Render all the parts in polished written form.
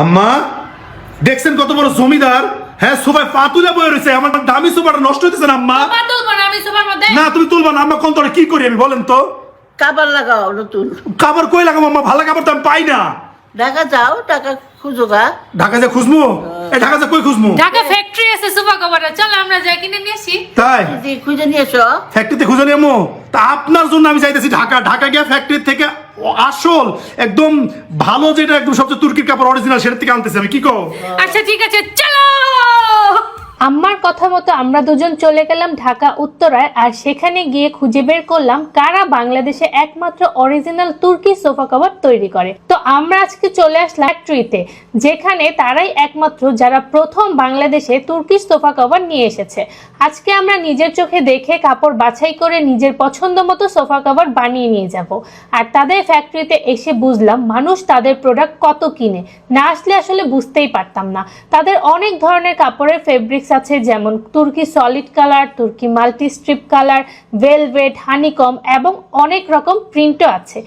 আম্মা দেখছেন কত বড় জমিদার? হ্যাঁ, সোফায় পা তুলে বয়ে রয়েছে। আমার দামি সোফাটা নষ্ট হইতেছে না আম্মা। সোফা তুলবো না আমি সোফার মধ্যে। না তুমি তুলবা না আম্মা। কোন তোরে কি করি আমি বলেন তো? কাবার লাগাও নতুন। কাবার কই লাগাবো আম্মা? ভালো কাবার তো আমি পাই না। ঢাকা যাও, টাকা খুঁজো গা। ঢাকা যা খুঁজমু? এই ঢাকা যা কই খুঁজমু? ঢাকা ফ্যাক্টরি আছে সোফা কভারের, চল আমরা যাই কিনে নিয়ে আসি। তাই যে খুঁজে নিয়ে এসো। ফ্যাক্টরিতে খুঁজে নিয়ে আমু? তা আপনার জন্য আমি যাইতেছি ঢাকা। ঢাকা গিয়ে ফ্যাক্টরি থেকে আসল একদম ভালো যেটা একদম সবচেয়ে তুর্কির কাপড় অরিজিনাল সেটা থেকে আনতেছি আমি। কি কও? আচ্ছা ঠিক আছে চলো। আম্মার কথা মতো আমরা দুজন চলে গেলাম ঢাকা উত্তরায়, আর সেখানে গিয়ে খুঁজে বের করলাম কারা বাংলাদেশে একমাত্র অরিজিনাল তুর্কি সোফা কভার তৈরি করে। তো আমরা আজকে চলে আসলাম ফ্যাক্টরিতে, যেখানে তারাই একমাত্র যারা প্রথম বাংলাদেশে তুর্কি সোফা কভার নিয়ে এসেছে। আজকে আমরা নিজের চোখে দেখে কাপড় বাছাই করে নিজের পছন্দ মতো সোফা কভার বানিয়ে নিয়ে যাব। আর তাদের ফ্যাক্টরিতে এসে বুঝলাম মানুষ তাদের প্রোডাক্ট কত কিনে, না আসলে আসলে বুঝতেই পারতাম না। তাদের অনেক ধরনের কাপড়ের ফেব্রিক্স আছে, যেমন তুর্কি সলিড কালার, তুর্কি multi strip colour, velvet, honeycomb এবং অনেক রকম প্রিন্টও আছে।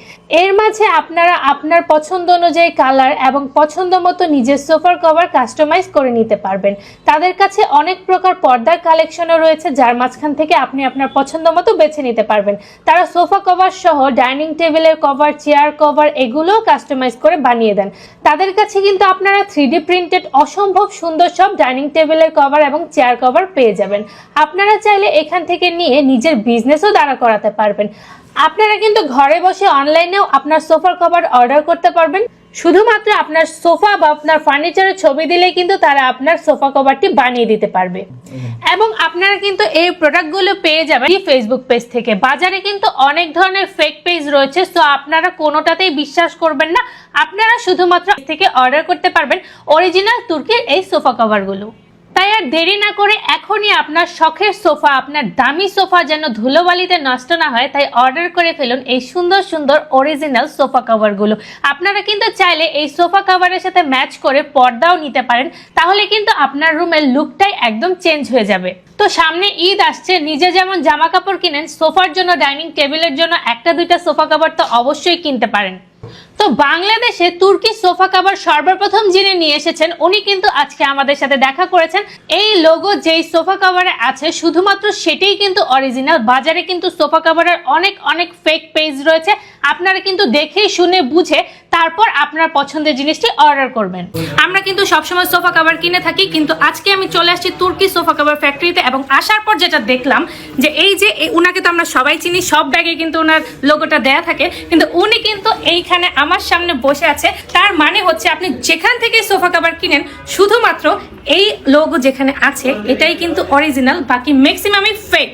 এর মাঝে আপনারা আপনার পছন্দ অনুযায়ী কালার এবং পছন্দ মতো নিজের সোফার কভার কাস্টমাইজ করে নিতে পারবেন। তাদের কাছে অনেক প্রকার পর্দার কালেকশনও রয়েছে, যার মাঝখান থেকে আপনি আপনার পছন্দ মতো বেছে নিতে পারবেন। তারা সোফা কভার সহ ডাইনিং টেবিলের কভার, চেয়ার কভার এগুলোও কাস্টমাইজ করে বানিয়ে দেন। তাদের কাছে কিন্তু আপনারা 3D প্রিন্টেড অসম্ভব সুন্দর সব ডাইনিং টেবিলের কভার এবং চেয়ার কভার পেয়ে যাবেন। আপনারা চাইলে এখান থেকে নিয়ে নিজের বিজনেসও দাঁড়া করাতে পারবেন। আপনারা কিন্তু ঘরে বসে অনলাইনেও আপনার সোফার কভার অর্ডার করতে পারবেন। শুধুমাত্র আপনার সোফা বা আপনার ফার্নিচারের ছবি দিলে কিন্তু তারা আপনার সোফা কভারটি বানিয়ে দিতে পারবে। এবং আপনারা কিন্তু এই প্রোডাক্টগুলো পেয়ে যাবেন ফেসবুক পেজ থেকে। বাজারে কিন্তু অনেক ধরনের ফেক পেজ রয়েছে, সো আপনারা কোনোটাতেই বিশ্বাস করবেন না। আপনারা শুধুমাত্র থেকে অর্ডার করতে পারবেন অরিজিনাল তুর্কির এই সোফা কভারগুলো। তাই আর দেরি না করে এখনই আপনার শখের সোফা, আপনার দামি সোফা যেন ধুলোবালিতে নষ্ট না হয়, তাই অর্ডার করে ফেলুন এই সুন্দর সুন্দর অরিজিনাল সোফা কভারগুলো। আপনারা কিন্তু চাইলে এই সোফা কভারের সাথে ম্যাচ করে পর্দাও নিতে পারেন, তাহলে কিন্তু আপনার রুমের লুকটাই একদম চেঞ্জ হয়ে যাবে। তো সামনে ঈদ আসছে, নিজে যেমন জামা কাপড় কিনেন, সোফার জন্য, ডাইনিং টেবিলের জন্য একটা দুইটা সোফা কভার তো অবশ্যই কিনতে পারেন। তো বাংলাদেশে তুর্কি সোফা কভার সর্বপ্রথম যিনি নিয়ে এসেছেন, উনি কিন্তু আজকে আমাদের সাথে দেখা করেছেন। এই লোগো যেই সোফা কভারে আছে শুধুমাত্র সেটাই কিন্তু অরিজিনাল। বাজারে কিন্তু সোফা কভারের অনেক অনেক ফেক পেজ রয়েছে, আপনারা কিন্তু দেখে শুনে বুঝে তারপর আপনার পছন্দের জিনিসটি অর্ডার করবেন। আমরা কিন্তু সবসময় সোফা কভার কিনে থাকি, কিন্তু আজকে আমি চলে আসছি তুর্কি সোফা কভার ফ্যাক্টরিতে। এবং আসার পর যেটা দেখলাম যে এই যে উনাকে তো আমরা সবাই চিনি, সব ব্যাগে কিন্তু ওনার লোগোটা দেয়া থাকে, কিন্তু উনি কিন্তু এইখানে আমার সামনে বসে আছে। তার মানে হচ্ছে আপনি যেখান থেকে সোফা কভার কিনেন শুধুমাত্র এই লোগো যেখানে আছে এটাই কিন্তু অরিজিনাল, বাকি ম্যাক্সিমামই ফেক।